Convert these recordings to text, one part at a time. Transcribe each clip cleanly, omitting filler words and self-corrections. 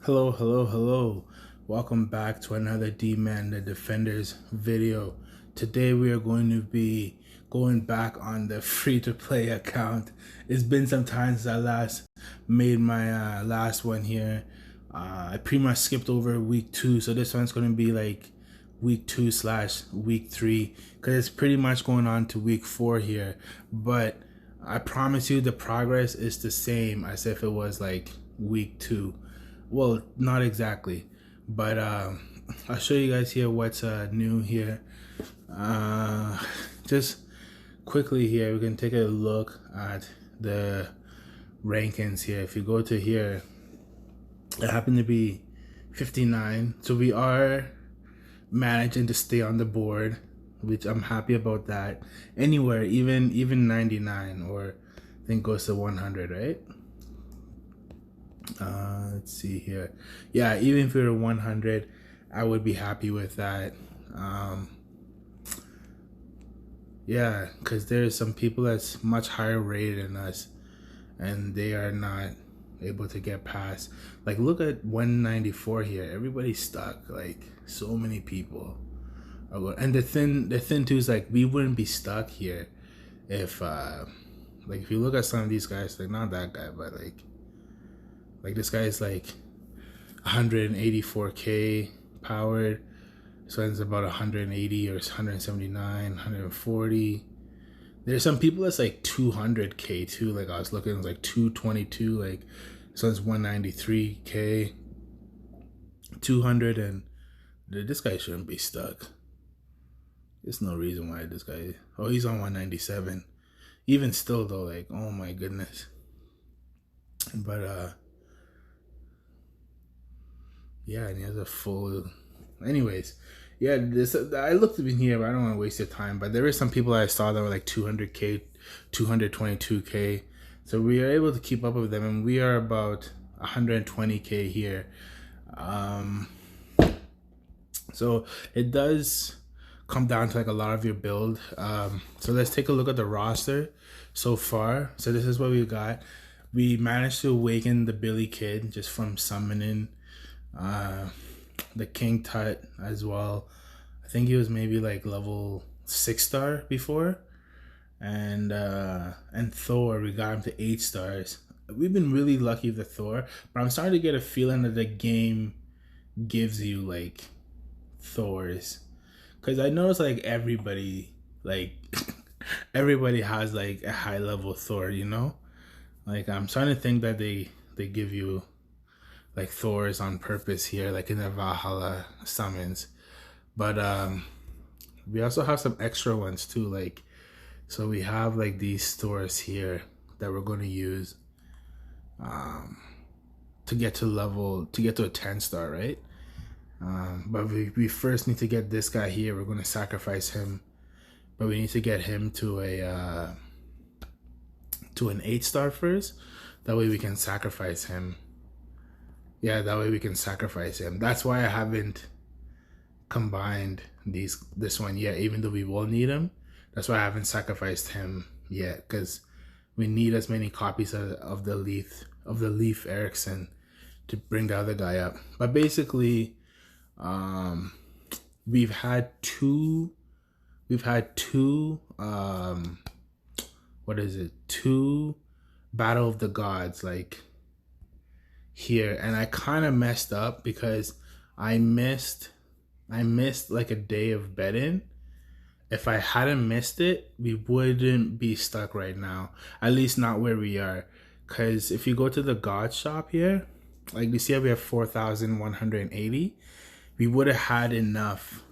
Hello, hello, hello. Welcome back to another D-Man the Defenders video. Today we are going to be going back on the free-to-play account. It's been some time since I last made my last one here. I pretty much skipped over week 2, so this one's going to be like week 2/week 3 because it's pretty much going on to week 4 here. But I promise you the progress is the same as if it was like week 2. Well, not exactly, but I'll show you guys here what's new here. Just quickly here, we can take a look at the rankings here. If you go to here, it happened to be 59, so we are managing to stay on the board, which I'm happy about that. Anywhere, even 99, or I think goes to 100, right? Let's see here. Yeah, even if we were 100, I would be happy with that. Yeah, because there's some people that's much higher rated than us, and they are not able to get past. Like, look at 194 here. Everybody's stuck. Like, so many people are going. And the thing too is, like, we wouldn't be stuck here if like, if you look at some of these guys, like, not that guy, but like this guy is like 184k powered. So it's about 180 or 179, 140. There's some people that's like 200k too. Like I was looking, it was like 222. Like so it's 193k, 200, and this guy shouldn't be stuck. There's no reason why this guy. Oh, he's on 197. Even still though, like, oh my goodness. But yeah, and he has a full. Anyways, yeah, this I looked in here, but I don't want to waste your time. But there is some people I saw that were like 200k, 222k. So we are able to keep up with them, and we are about 120k here. So it does come down to like a lot of your build. So let's take a look at the roster so far. So this is what we got. We managed to awaken the Billy Kid just from summoning. The King Tut as well. I think he was maybe like level 6-star before, and Thor, we got him to 8 stars. We've been really lucky with Thor, but I'm starting to get a feeling that the game gives you like Thors, because I noticed like everybody like everybody has like a high level Thor, you know. Like I'm starting to think that they give you like Thor's on purpose here, like in the Valhalla summons. But we also have some extra ones too, like, so we have like these Thors here that we're going to use to get to a 10-star, right? But we first need to get this guy here. We're going to sacrifice him, but we need to get him to an 8-star first. That way we can sacrifice him. Yeah, that way we can sacrifice him. That's why I haven't combined this one yet, even though we will need him. That's why I haven't sacrificed him yet, because we need as many copies of the Leaf Erickson to bring the other guy up. But basically, we've had two two Battle of the Gods, like, here, and I kind of messed up because I missed like a day of betting. If I hadn't missed it, we wouldn't be stuck right now, at least not where we are. Because if you go to the God shop here, like you see how we have 4,180, we would have had enough,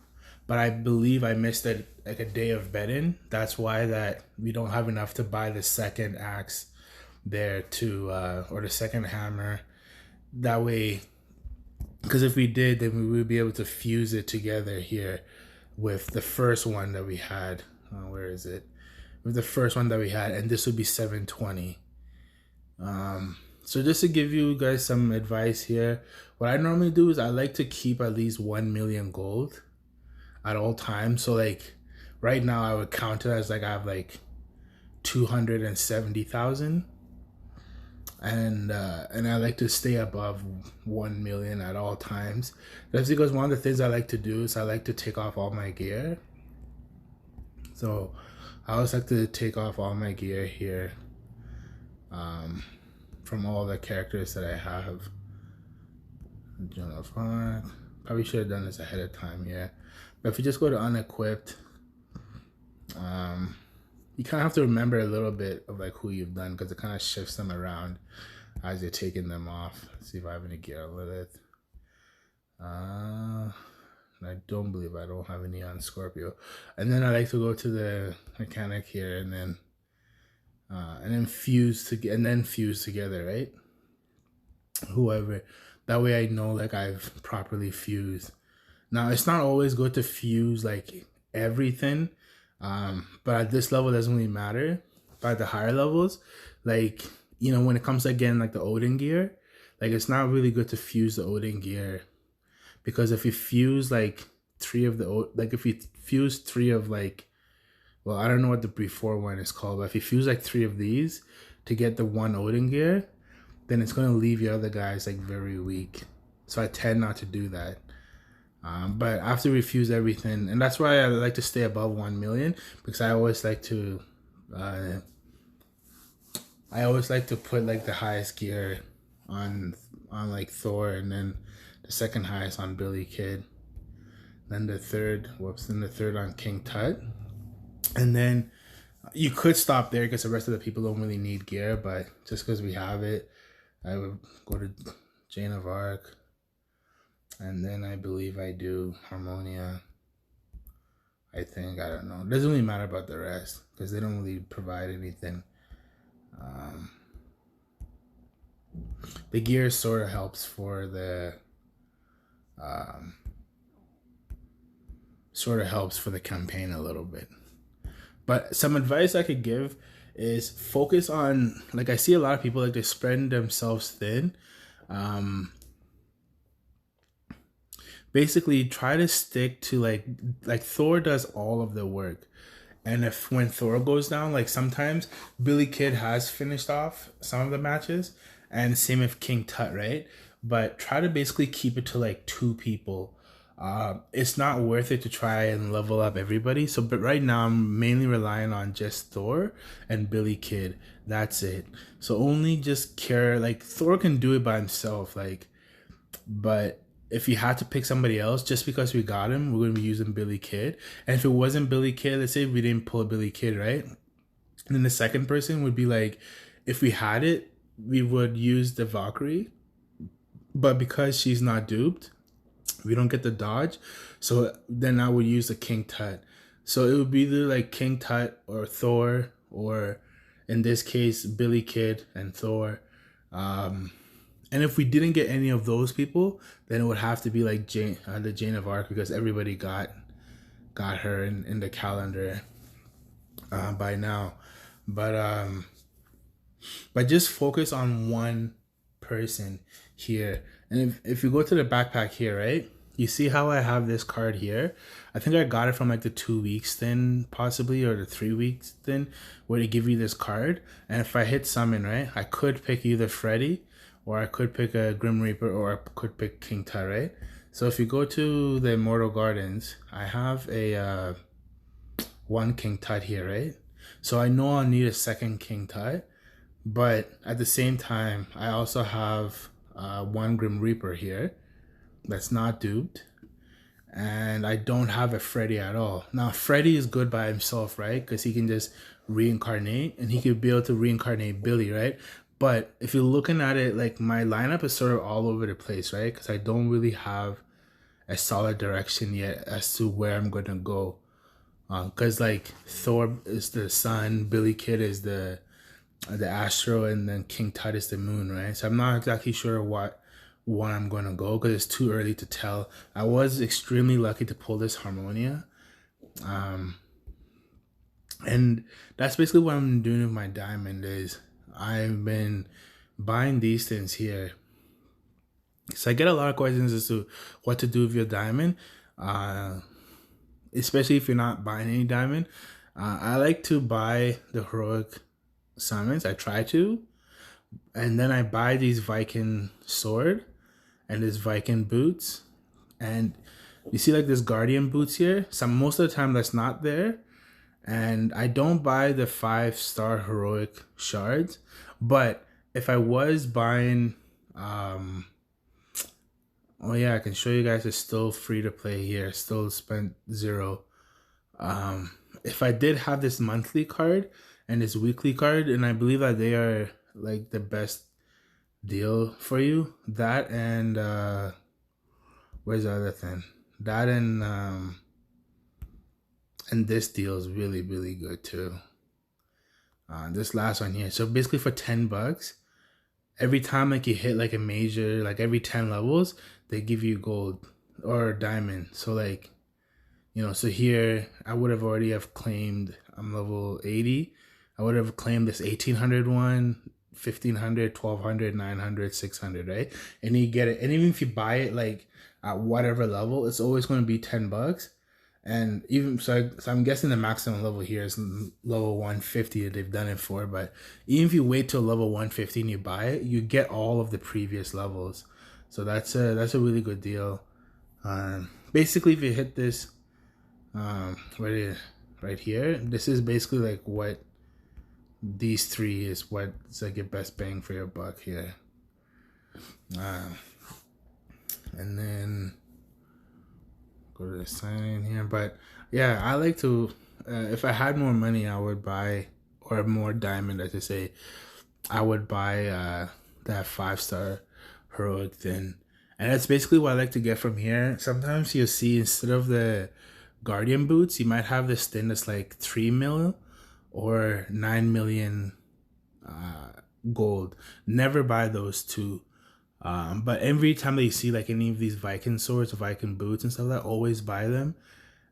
but I believe I missed it like a day of betting. That's why that we don't have enough to buy the second axe there to or the second hammer. That way, because if we did, then we would be able to fuse it together here with the first one that we had. Where is it? With the first one that we had, and this would be 720. So just to give you guys some advice here, what I normally do is I like to keep at least 1 million gold at all times. So like right now I would count it as like I have like 270,000. and I like to stay above 1 million at all times. That's because one of the things I like to do is I like to take off all my gear. So I always like to take off all my gear here, from all the characters that I have. Joan of Arc. Probably should have done this ahead of time here. But if you just go to unequipped, you kind of have to remember a little bit of like who you've done, because it kind of shifts them around as you're taking them off. Let's see if I have any gear with it. I don't believe I don't have any on Scorpio. And then I like to go to the mechanic here and then fuse together, right? Whoever. That way I know like I've properly fused. Now it's not always good to fuse like everything. But at this level it doesn't really matter. But at the higher levels, like, you know, when it comes to, again, like the Odin gear, like it's not really good to fuse the Odin gear, because if you fuse like three of like, well, I don't know what the before one is called, but if you fuse like three of these to get the one Odin gear, then it's going to leave your other guys like very weak. So I tend not to do that. But after we fuse everything, and that's why I like to stay above 1 million, because I always like to put like the highest gear on like Thor, and then the second highest on Billy Kid, then the third on King Tut. And then you could stop there because the rest of the people don't really need gear, but just because we have it, I would go to Jane of Arc, and then I believe I do Harmonia. I think, I don't know. It doesn't really matter about the rest because they don't really provide anything. The gear sort of helps for the campaign a little bit. But some advice I could give is focus on, like, I see a lot of people like they spread themselves thin. Basically try to stick to like Thor does all of the work. And if when Thor goes down, like sometimes Billy Kid has finished off some of the matches, and same with King Tut, right? But try to basically keep it to like 2 people. It's not worth it to try and level up everybody. So, but right now I'm mainly relying on just Thor and Billy Kid. That's it. So only just care, like Thor can do it by himself, like, but if you had to pick somebody else, just because we got him, we're going to be using Billy Kid. And if it wasn't Billy Kid, let's say we didn't pull Billy Kid, right? And then the second person would be like, if we had it, we would use the Valkyrie. But because she's not duped, we don't get the dodge. So then I would use the King Tut. So it would be either like King Tut or Thor, or in this case, Billy Kid and Thor. And if we didn't get any of those people, then it would have to be like the Jane of Arc, because everybody got her in the calendar by now. But just focus on one person here. And if you go to the backpack here, right? You see how I have this card here? I think I got it from like the 2 weeks thing, possibly, or the 3 weeks thing, where they give you this card. And if I hit summon, right, I could pick either Freddy, or I could pick a Grim Reaper, or I could pick King Tut, right? So if you go to the Immortal Gardens, I have a one King Tut here, right? So I know I'll need a second King Tut, but at the same time, I also have one Grim Reaper here that's not duped, and I don't have a Freddy at all. Now Freddy is good by himself, right? Because he can just reincarnate, and he could be able to reincarnate Billy, right? But if you're looking at it, like my lineup is sort of all over the place, right? Because I don't really have a solid direction yet as to where I'm going to go. Because like Thor is the sun, Billy Kid is the astro, and then King Tut is the moon, right? So I'm not exactly sure what one I'm going to go, because it's too early to tell. I was extremely lucky to pull this Harmonia. And that's basically what I'm doing with my diamond is I've been buying these things here. So I get a lot of questions as to what to do with your diamond, especially if you're not buying any diamond. I like to buy the heroic summons. I try to, And then I buy these Viking sword and this Viking boots. And you see like this Guardian boots here? Most of the time that's not there. And I don't buy the 5-star heroic shards. But if I was buying oh yeah, I can show you guys it's still free to play here. Still spent 0. If I did have this monthly card and this weekly card, and I believe that they are like the best deal for you. That and where's the other thing? That and this deal is really, really good too. This last one here. So basically for $10, every time like you hit like a major, like every 10 levels, they give you gold or diamond. So like, you know, so here I would have already have claimed I'm level 80. I would have claimed this 1800 one, 1500, 1200, 900, 600, right? And you get it. And even if you buy it like at whatever level, it's always going to be $10. And even so I'm guessing the maximum level here is level 150 that they've done it for. But even if you wait till level 150 and you buy it, you get all of the previous levels. So that's a really good deal. Basically, if you hit this right here, this is basically like what these three is what's like your best bang for your buck here. And then go to the sign in here. But yeah, I like to if I had more money I would buy, or more diamond as I say, I would buy that 5-star heroic thing. And that's basically what I like to get from here. Sometimes you'll see instead of the Guardian boots, you might have this thing that's like 3 mil or 9 million gold. Never buy those two. But every time that you see like any of these Viking swords, Viking boots and stuff like that, always buy them.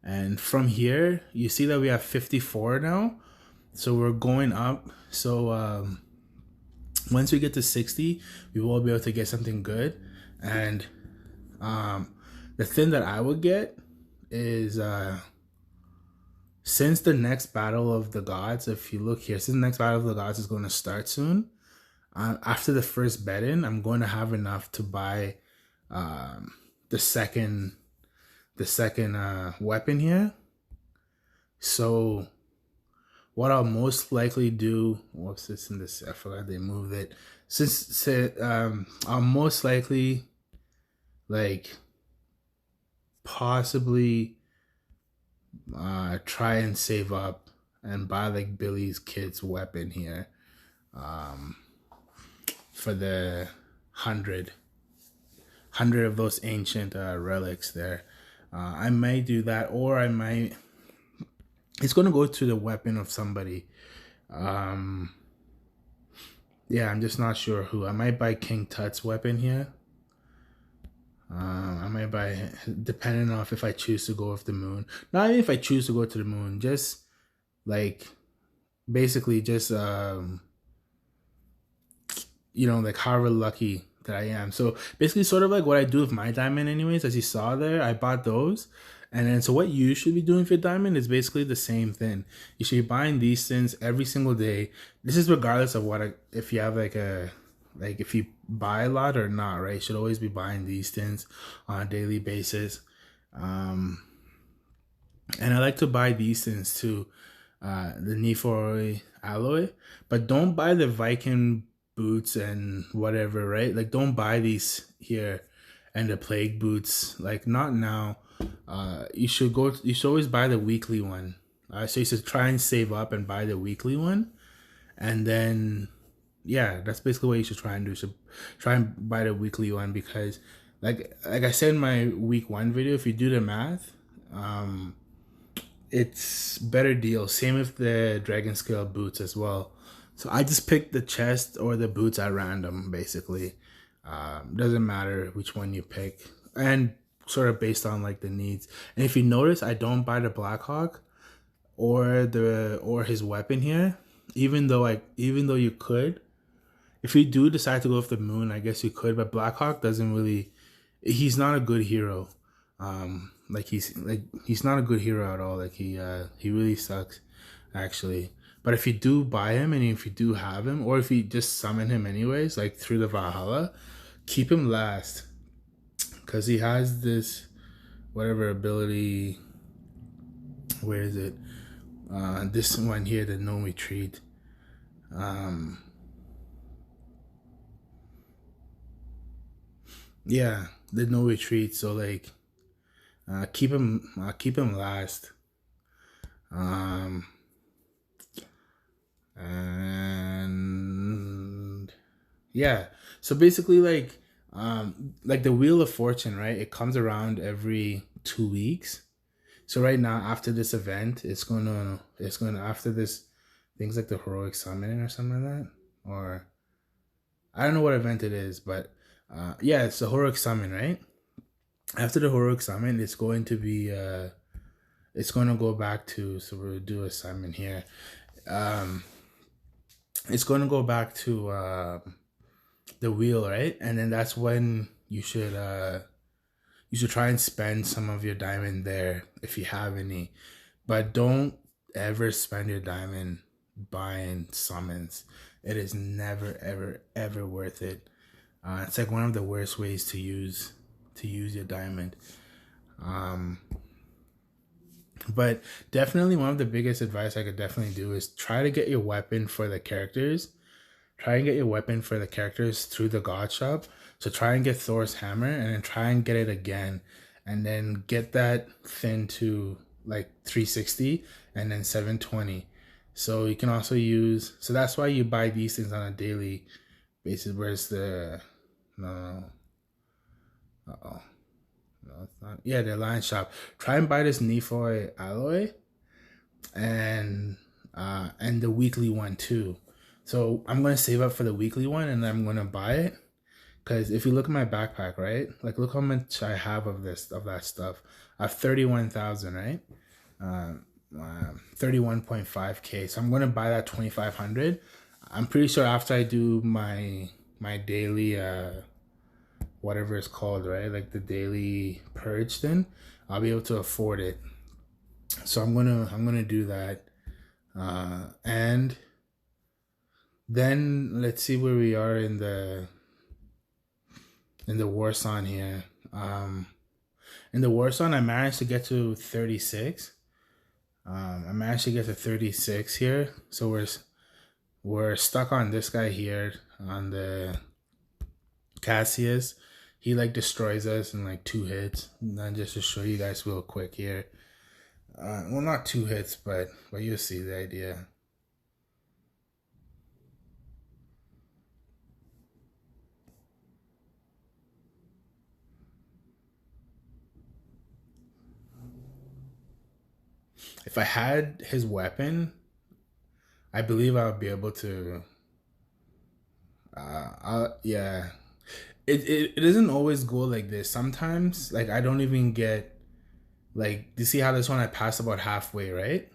And from here, you see that we have 54 now. So we're going up. So once we get to 60, we will be able to get something good. And the thing that I would get is since the next battle of the gods, if you look here, since the next battle of the gods is going to start soon, after the first bet-in, I'm going to have enough to buy the second weapon here. So what I'll most likely do, what's this in this? I forgot they moved it. I'll most likely like possibly try and save up and buy like Billy's kid's weapon here for the 100 of those ancient relics there. I might do that, or I might, it's going to go to the weapon of somebody. Yeah, I'm just not sure who. I might buy King Tut's weapon here. I might buy, depending on if I choose to go with the moon. Not even if I choose to go to the moon, just like basically just you know, like however lucky that I am. So basically sort of like what I do with my diamond anyways, as you saw there, I bought those. And then so what you should be doing for your diamond is basically the same thing. You should be buying these things every single day. This is regardless of what, if you have like if you buy a lot or not, right? You should always be buying these things on a daily basis. And I like to buy these things too. The Nephoi alloy. But don't buy the Viking boots and whatever, right? Like don't buy these here and the plague boots, like not now. You should always buy the weekly one. So you should try and save up and buy the weekly one, and then yeah, that's basically what you should try and do. So try and buy the weekly one, because like I said in my week 1 video, if you do the math, it's better deal. Same with the dragon scale boots as well. So I just picked the chest or the boots at random, basically. Doesn't matter which one you pick, and sort of based on like the needs. And if you notice, I don't buy the Blackhawk or his weapon here, even though you could. If you do decide to go with the moon, I guess you could, but Blackhawk doesn't really, he's not a good hero. He's not a good hero at all. Like he really sucks, actually. But if you do buy him and if you do have him, or if you just summon him anyways, like through the Valhalla, keep him last. Because he has this, whatever ability, where is it? This one here, the no retreat. Yeah, the no retreat. So like, keep him last. Um, and yeah, so basically like the Wheel of Fortune, right? It comes around every 2 weeks. So right now, after this event, it's gonna after this things like the heroic summoning or something like that, or I don't know what event it is, but yeah, it's the heroic summon, right? After the heroic summon, it's going to go back to, so we'll do a summon here. Um, it's going to go back to the wheel, right? And then that's when you should try and spend some of your diamond there if you have any, but don't ever spend your diamond buying summons. It is never ever ever worth it. It's like one of the worst ways to use your diamond. Um, but definitely one of the biggest advice I could definitely do is try to get your weapon for the characters. Try and get your weapon for the characters through the god shop. So try and get Thor's hammer and then try and get it again. And then get that thin to like 360 and then 720. So you can also use, so that's why you buy these things on a daily basis. Where's the, no, uh-oh. No, it's not. Yeah, the Lion Shop. Try and buy this Nephoid alloy and the weekly one too. So I'm gonna save up for the weekly one and I'm gonna buy it. Cause if you look at my backpack, right? Like look how much I have of that stuff. I have 31,000, right? 31.5K. So I'm gonna buy that 2,500. I'm pretty sure after I do my daily whatever it's called, right? Like the daily purge thing, I'll be able to afford it. So I'm gonna do that. And then let's see where we are in the war song here. In the war song, I managed to get to 36. I managed to get to 36 here. So we're stuck on this guy here on the Cassius. He like destroys us in like 2 hits. And then just to show you guys real quick here. Well, not 2 hits, but you'll see the idea. If I had his weapon, I believe I would be able to. Yeah. It doesn't always go like this. Sometimes, like I don't even get, like, you see how this one I passed about halfway, right?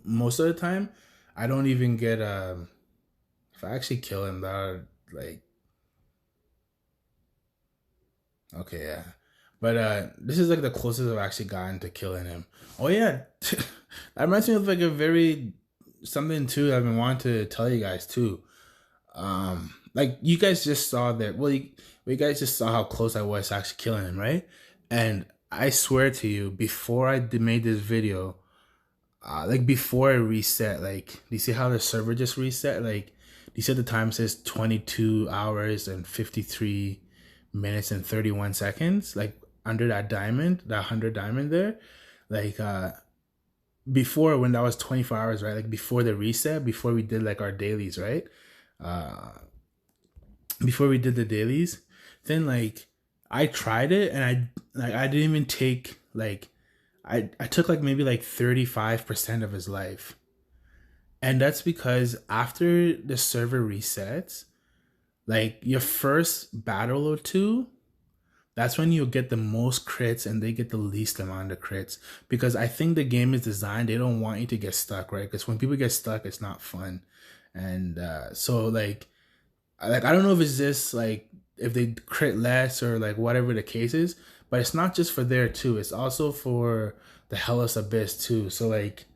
Most of the time, I don't even get if I actually kill him, that would, like, okay, yeah. But this is like the closest I've actually gotten to killing him. Oh yeah, that reminds me of like a very something too I've been wanting to tell you guys too. Like you guys just saw that. Well, you guys just saw how close I was to actually killing him, right? And I swear to you, before I made this video, like before I reset, like do you see how the server just reset? Like you see the time says 22 hours and 53 minutes and 31 seconds, like under that diamond, that 100 diamond there, like before when that was 24 hours, right? Like before the reset, before we did like our dailies, right? Uh before we did the dailies, then like I tried it and I didn't even take like I took like maybe like 35% of his life. And that's because after the server resets, like your first battle or two, that's when you'll get the most crits and they get the least amount of crits. Because I think the game is designed, they don't want you to get stuck, right? Because when people get stuck, it's not fun. And so like I don't know if it's just like if they crit less or like whatever the case is, but it's not just for there too. It's also for the Hellas Abyss too. So like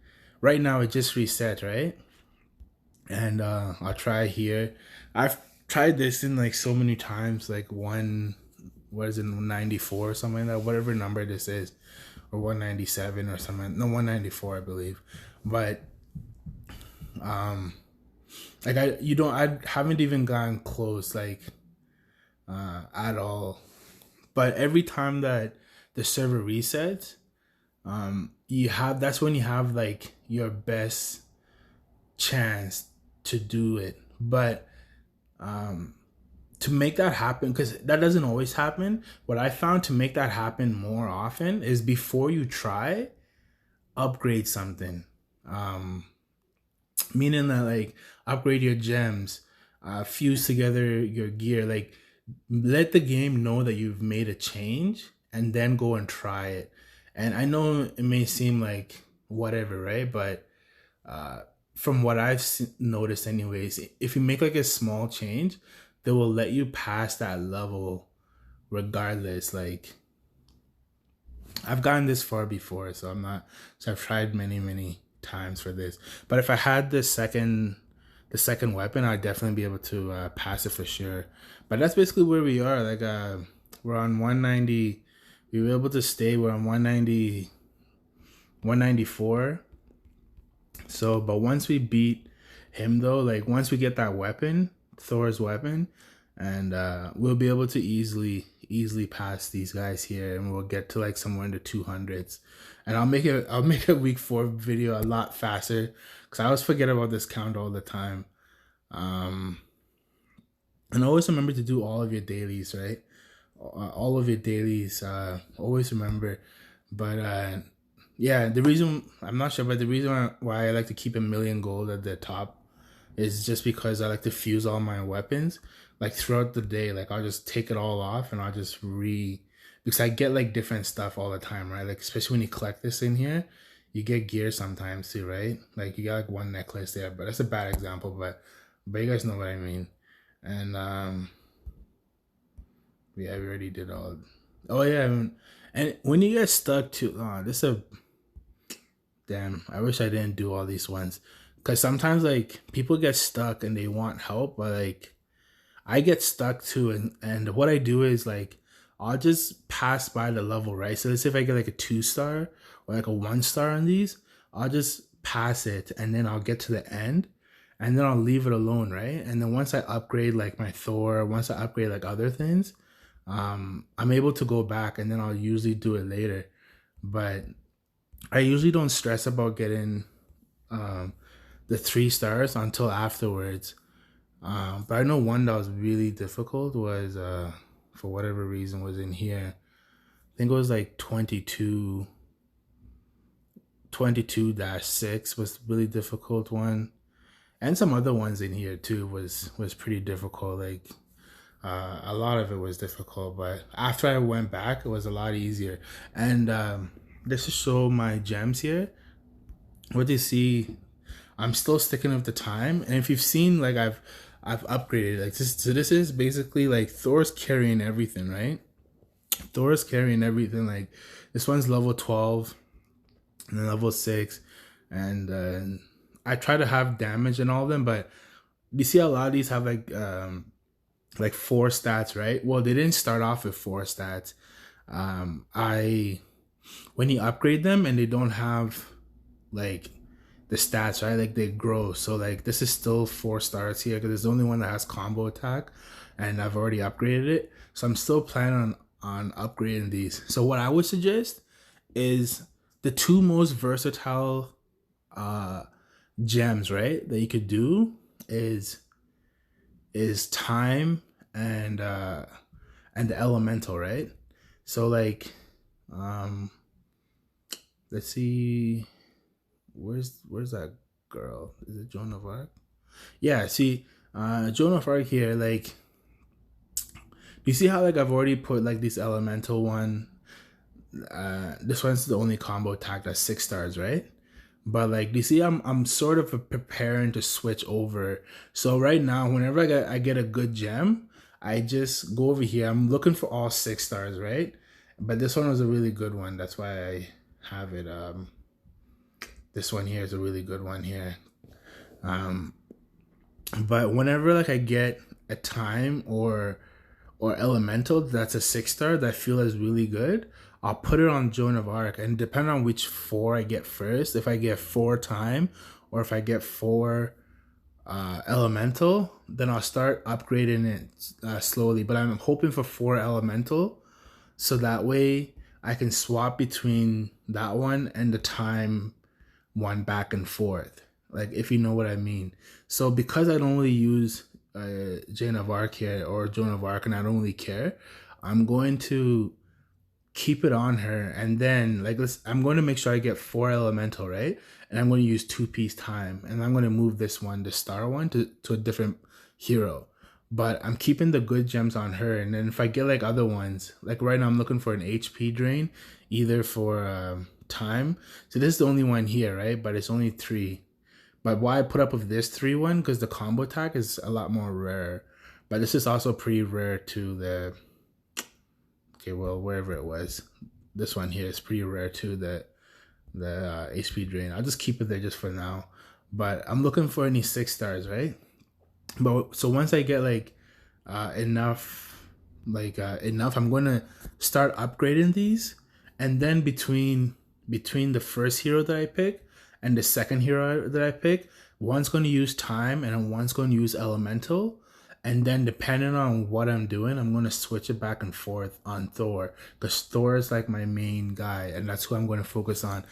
right now it just reset, right? And I'll try here. I've tried this in like so many times, like one, what is it, 94 or something like that, whatever number this is, or 197 or something. No, 194, I believe. But like I haven't even gotten close, like at all. But every time that the server resets, you have that's when you have like your best chance to do it. But to make that happen, because that doesn't always happen, what I found to make that happen more often is before you try, upgrade something. Meaning that, like, upgrade your gems, fuse together your gear, like, let the game know that you've made a change and then go and try it. And I know it may seem like whatever, right? But from what I've noticed anyways, if you make like a small change, they will let you pass that level regardless. Like, I've gotten this far before, so I've tried many times for this. But if I had the second weapon, I'd definitely be able to pass it for sure. But that's basically where we are. Like, we're on 190. We were able to stay. We're on 190, 194. So, but once we beat him though, like once we get that weapon, Thor's weapon, and we'll be able to easily pass these guys here, and we'll get to like somewhere in the 200s. And I'll make a week 4 video a lot faster, because I always forget about this count all the time. And always remember to do all of your dailies, right? All of your dailies, always remember. But yeah, the reason, I'm not sure, but the reason why I like to keep 1,000,000 gold at the top is just because I like to fuse all my weapons. Like throughout the day, like I'll just take it all off and I'll just because I get like different stuff all the time, right? Like especially when you collect this in here, you get gear sometimes too, right? Like you got like one necklace there, but that's a bad example, but you guys know what I mean. And yeah, we already did all. Oh yeah, and when you get stuck to, damn, I wish I didn't do all these ones, because sometimes like people get stuck and they want help, but like I get stuck too, and what I do is like I'll just pass by the level, right? So let's say if I get like a 2-star or like a 1-star on these, I'll just pass it and then I'll get to the end and then I'll leave it alone, right? And then once I upgrade like my Thor, once I upgrade like other things, I'm able to go back and then I'll usually do it later. But I usually don't stress about getting the 3 stars until afterwards. But I know one that was really difficult was for whatever reason was in here. I think it was like 22-6 was a really difficult one, and some other ones in here too was pretty difficult. Like a lot of it was difficult, but after I went back, it was a lot easier. And this is show my gems here. What you see, I'm still sticking with the time, and if you've seen, like I've upgraded like this. So this is basically like Thor's carrying everything, right? Thor's carrying everything. Like this one's level 12 and then level 6, and I try to have damage in all of them, but you see a lot of these have like 4 stats, right? Well, they didn't start off with 4 stats. When you upgrade them and they don't have like the stats, right? Like they grow. So like this is still 4 stars here because it's the only one that has combo attack, and I've already upgraded it. So I'm still planning on upgrading these. So what I would suggest is the 2 most versatile gems, right, that you could do is time and the elemental, right? So like let's see, where's that girl? Is it Joan of Arc? Yeah, see, Joan of Arc here, like you see how like I've already put like this elemental one. This one's the only combo attack that's 6 stars, right? But like you see, I'm sort of preparing to switch over. So right now, whenever I get a good gem, I just go over here. I'm looking for all 6 stars, right? But this one was a really good one. That's why I have it. This one here is a really good one here. But whenever like I get a time or elemental that's a 6-star that I feel is really good, I'll put it on Joan of Arc, and depending on which 4 I get first, if I get 4 time or if I get 4 elemental, then I'll start upgrading it slowly. But I'm hoping for 4 elemental, so that way I can swap between that one and the time one back and forth, like if you know what I mean. So because I don't really use Jane of Arc here or Joan of Arc, and I don't really care, I'm going to keep it on her, and then like I'm going to make sure I get 4 elemental, right? And I'm going to use 2-piece time, and I'm going to move this one, the star one, to a different hero. But I'm keeping the good gems on her, and then if I get like other ones, like right now I'm looking for an HP drain, either for time. So this is the only one here, right? But it's only 3. But why I put up with this 3 one, because the combo attack is a lot more rare. But this is also pretty rare to the, okay, well, wherever it was, this one here is pretty rare too, the HP drain. I'll just keep it there just for now. But I'm looking for any 6-stars, right? But so once I get like enough, enough, I'm going to start upgrading these, and then between the first hero that I pick and the second hero that I pick, one's going to use time and one's going to use elemental. And then depending on what I'm doing, I'm going to switch it back and forth on Thor, because Thor is like my main guy, and that's who I'm going to focus on.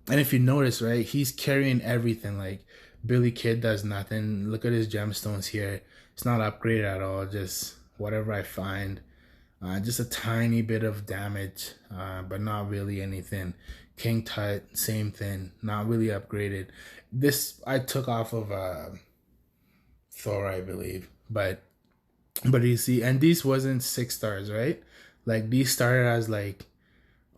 And if you notice, right, he's carrying everything. Like Billy Kid does nothing. Look at his gemstones here. It's not upgraded at all. Just whatever I find. Just a tiny bit of damage, but not really anything. King Tut, same thing. Not really upgraded. This I took off of Thor, I believe. But you see, and these wasn't 6-stars, right? Like these started as like,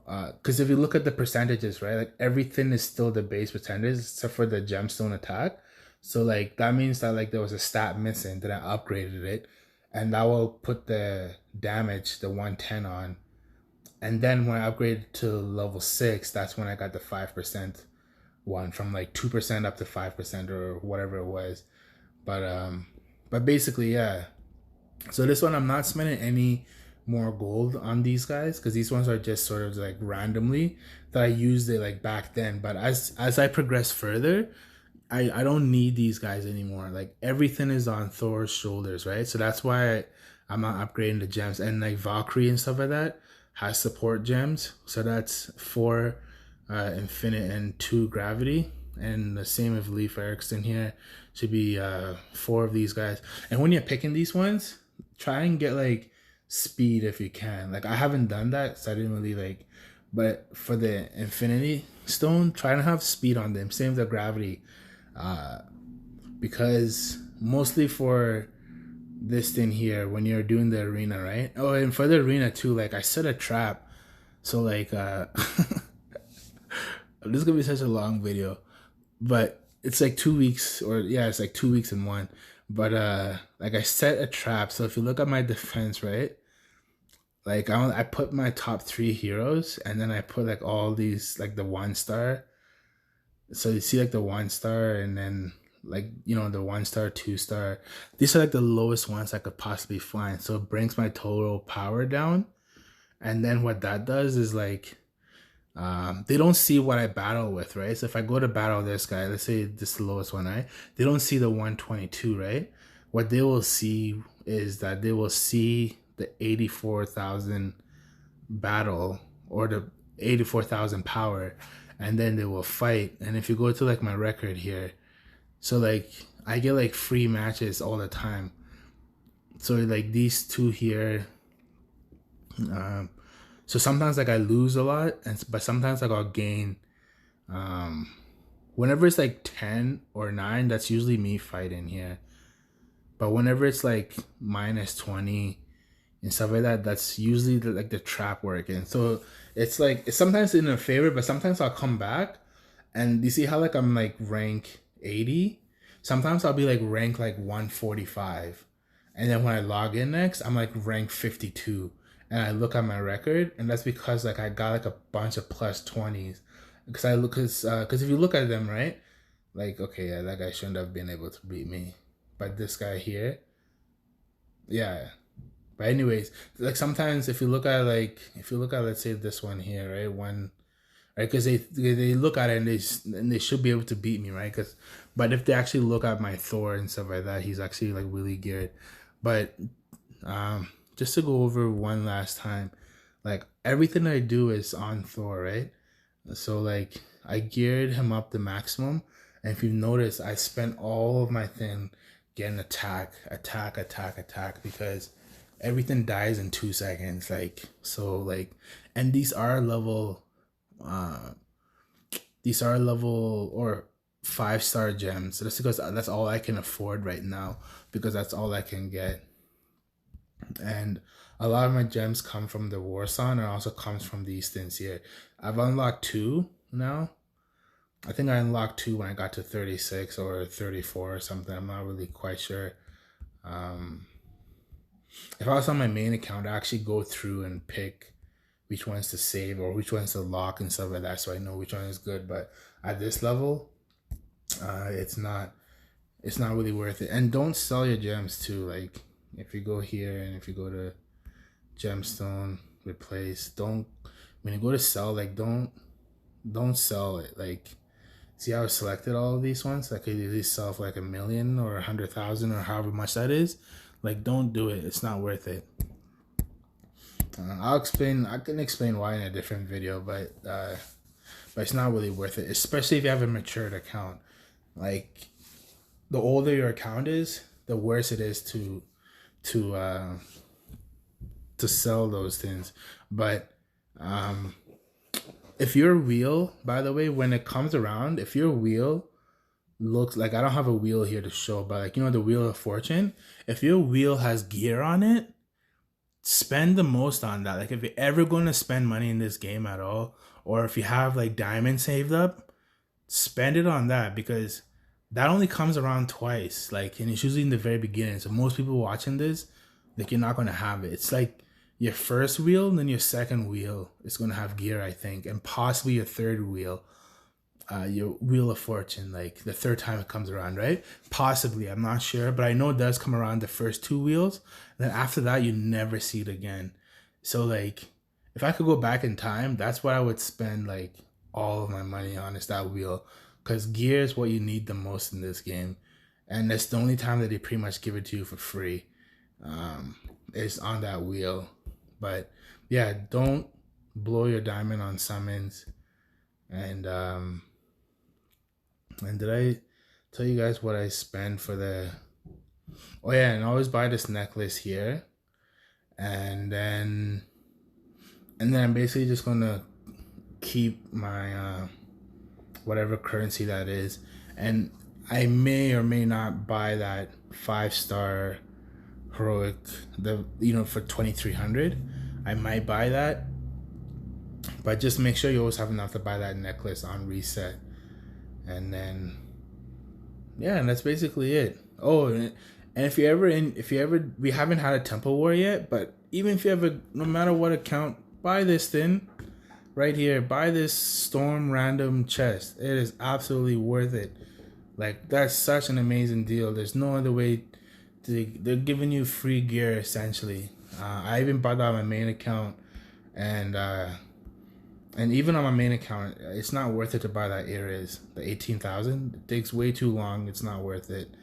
because if you look at the percentages, right, like everything is still the base percentage except for the gemstone attack. So like that means that like there was a stat missing, that I upgraded it, and that will put the damage, the 110 on. And then when I upgraded to level 6, that's when I got the 5% one, from like 2% up to 5% or whatever it was. But basically, yeah. So this one, I'm not spending any more gold on these guys, because these ones are just sort of like randomly that I used it like back then. But as I progress further, I don't need these guys anymore. Like everything is on Thor's shoulders, right? So that's why I'm not upgrading the gems. And like Valkyrie and stuff like that has support gems. So that's 4 infinite and 2 gravity. And the same with Leif Erikson here. Should be 4 of these guys. And when you're picking these ones, try and get like speed if you can. Like I haven't done that, so I didn't really like, but for the Infinity Stone, try to have speed on them. Same with the gravity. Because mostly for this thing here, when you're doing the arena, right? Oh, and for the arena too, like I set a trap. So like this is gonna be such a long video. But it's like 2 weeks, or yeah, it's like 2 weeks in one. But like I set a trap. So if you look at my defense, right? Like I put my top 3 heroes, and then I put like all these like the 1-star. So you see like the 1-star, and then like, you know, the 1-star, 2-star. These are like the lowest ones I could possibly find. So it brings my total power down. And then what that does is like, they don't see what I battle with, right? So if I go to battle this guy, let's say this is the lowest one, right? They don't see the 122, right? What they will see is that they will see the 84,000 battle, or the 84,000 power, and then they will fight. And if you go to like my record here, so like I get like free matches all the time. So like these 2 here, so sometimes like I lose a lot, but sometimes like I'll gain. Whenever it's like 10 or 9, that's usually me fighting here. But whenever it's like minus 20 and stuff like that, that's usually like the trap working. So it's like, it's sometimes in a favor, but sometimes I'll come back, and you see how like I'm like rank 80. Sometimes I'll be like rank like 145, and then when I log in next, I'm like rank 52. And I look at my record, and that's because like I got like a bunch of plus 20s, because I look because if you look at them, right, like, okay, yeah, that guy shouldn't have been able to beat me, but this guy here, yeah. But anyways, like sometimes if you look at let's say this one here, right, one, right, because they look at it and they should be able to beat me, right, because but if they actually look at my Thor and stuff like that, he's actually like really geared. But just to go over one last time, like everything I do is on Thor, right? So like I geared him up the maximum, and if you notice, I spent all of my thing getting attack because everything dies in 2 seconds. Like so, like, and uh, these are level or 5-star gems. So that's because that's all I can afford right now because that's all I can get. And a lot of my gems come from the war song and also comes from these things here. I've unlocked 2 now. I think I unlocked 2 when I got to 36 or 34 or something. I'm not really quite sure. If I was on my main account, I actually go through and pick which ones to save or which ones to lock and stuff like that, so I know which one is good. But at this level, it's not really worth it. And don't sell your gems too. Like if you go here and if you go to gemstone replace, don't, when you go to sell, like don't sell it. Like see how I selected all of these ones? I could easily sell for like 1 million or 100,000 or however much that is. Like don't do it. It's not worth it. I can explain why in a different video, but it's not really worth it, especially if you have a matured account. Like the older your account is, the worse it is to sell those things. But if your wheel, by the way, when it comes around, if your wheel looks like, I don't have a wheel here to show, but like, you know, the Wheel of Fortune, if your wheel has gear on it, spend the most on that. Like if you're ever going to spend money in this game at all, or if you have like diamonds saved up, spend it on that, because that only comes around twice. Like, and it's usually in the very beginning. So most people watching this, like, you're not going to have it. It's like your first wheel and then your second wheel is going to have gear, I think, and possibly your third wheel. Your Wheel of Fortune, like the third time it comes around, right? Possibly, I'm not sure, but I know it does come around the first 2 wheels. And then after that, you never see it again. So like, if I could go back in time, that's what I would spend like all of my money on, is that wheel, because gear is what you need the most in this game, and that's the only time that they pretty much give it to you for free. Is on that wheel. But yeah, don't blow your diamond on summons. And did I tell you guys what I spend for the... Oh yeah, and always buy this necklace here. And then I'm basically just gonna keep my whatever currency that is. And I may or may not buy that 5-star heroic, for 2,300. I might buy that. But just make sure you always have enough to buy that necklace on reset. And then, yeah, and that's basically it. Oh, and if you ever, we haven't had a temple war yet, but even if you ever, no matter what account, buy this thing right here. Buy this storm random chest. It is absolutely worth it. Like, that's such an amazing deal. There's no other way they're giving you free gear essentially. I even bought that on my main account, and even on my main account, it's not worth it to buy that Ares, the 18,000. It takes way too long. It's not worth it.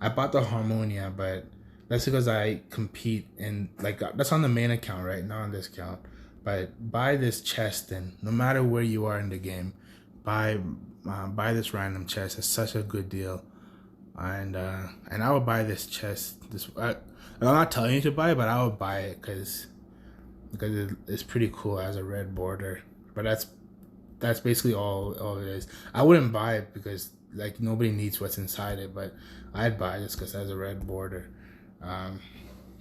I bought the Harmonia, but that's because I compete in, like, that's on the main account, right? Not on this account. But buy this chest, and no matter where you are in the game, buy this random chest. It's such a good deal. And I would buy this chest. I'm not telling you to buy it, but I would buy it because it's pretty cool. It has a red border. But that's basically all it is. I wouldn't buy it because like nobody needs what's inside it, but I'd buy it just because it has a red border, and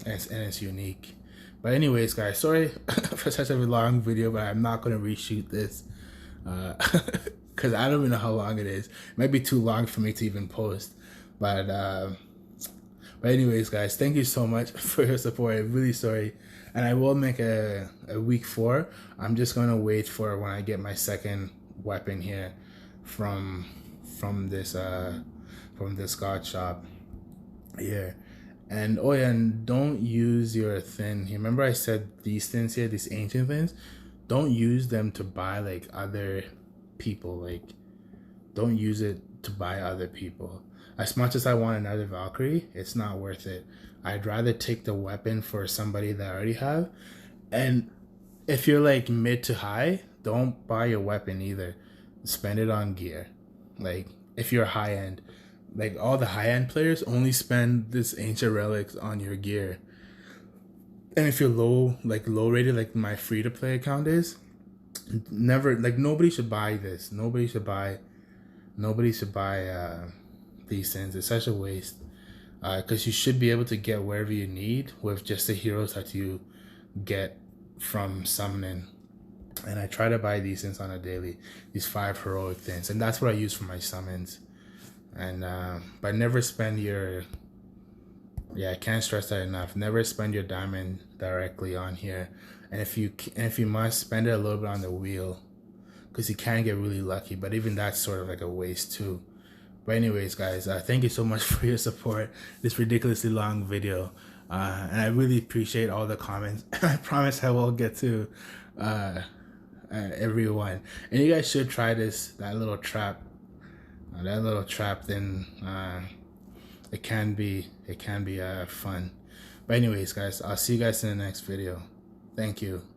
it's unique. But anyways, guys, sorry for such a long video, but I'm not gonna reshoot this because I don't even know how long it is. It might be too long for me to even post. But anyways, guys, thank you so much for your support. I'm really sorry. And I will make a week 4. I'm just going to wait for when I get my second weapon here from this god shop here. And oh yeah, and don't use your thin. Remember I said these things here, these ancient things, don't use them to buy like other people. Like, don't use it to buy other people. As much as I want another Valkyrie, it's not worth it. I'd rather take the weapon for somebody that I already have. And if you're like mid to high, don't buy your weapon either. Spend it on gear. Like, if you're high end, like all the high end players only spend this ancient relics on your gear. And if you're low rated, like my free to play account is, never, like, nobody should buy this. Nobody should buy these things. It's such a waste. Because you should be able to get wherever you need with just the heroes that you get from summoning. And I try to buy these things on a daily, these 5 heroic things, and that's what I use for my summons. And but never spend your, I can't stress that enough, never spend your diamond directly on here. And if you must, spend it a little bit on the wheel, because you can get really lucky, but even that's sort of like a waste too. But anyways, guys, thank you so much for your support, this ridiculously long video, and I really appreciate all the comments. I promise I will get to everyone, and you guys should try that little trap thing. It can be fun. But anyways, guys, I'll see you guys in the next video. Thank you.